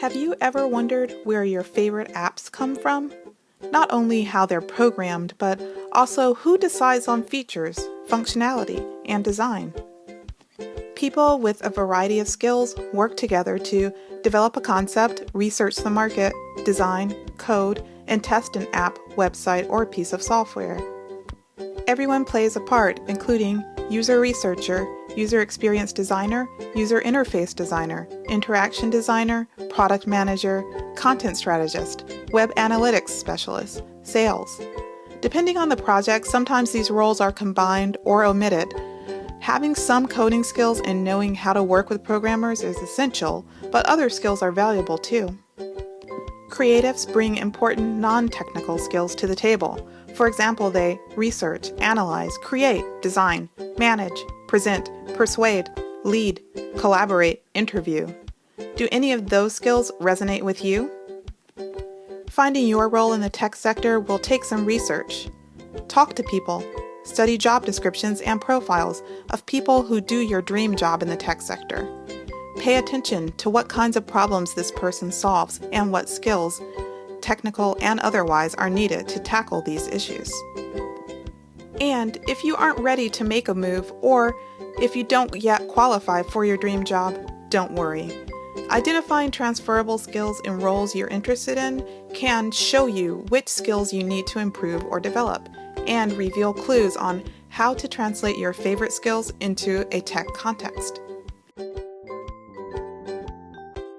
Have you ever wondered where your favorite apps come from? Not only how they're programmed, but also who decides on features, functionality, and design. People with a variety of skills work together to develop a concept, research the market, design, code, and test an app, website, or piece of software. Everyone plays a part, including user researcher, user experience designer, user interface designer, interaction designer, product manager, content strategist, web analytics specialist, sales. Depending on the project, sometimes these roles are combined or omitted. Having some coding skills and knowing how to work with programmers is essential, but other skills are valuable too. Creatives bring important non-technical skills to the table. For example, they research, analyze, create, design, manage, present, persuade, lead, collaborate, interview. Do any of those skills resonate with you? Finding your role in the tech sector will take some research. Talk to people. Study job descriptions and profiles of people who do your dream job in the tech sector. Pay attention to what kinds of problems this person solves and what skills, technical and otherwise, are needed to tackle these issues. And if you aren't ready to make a move, or if you don't yet qualify for your dream job, don't worry. Identifying transferable skills in roles you're interested in can show you which skills you need to improve or develop, and reveal clues on how to translate your favorite skills into a tech context.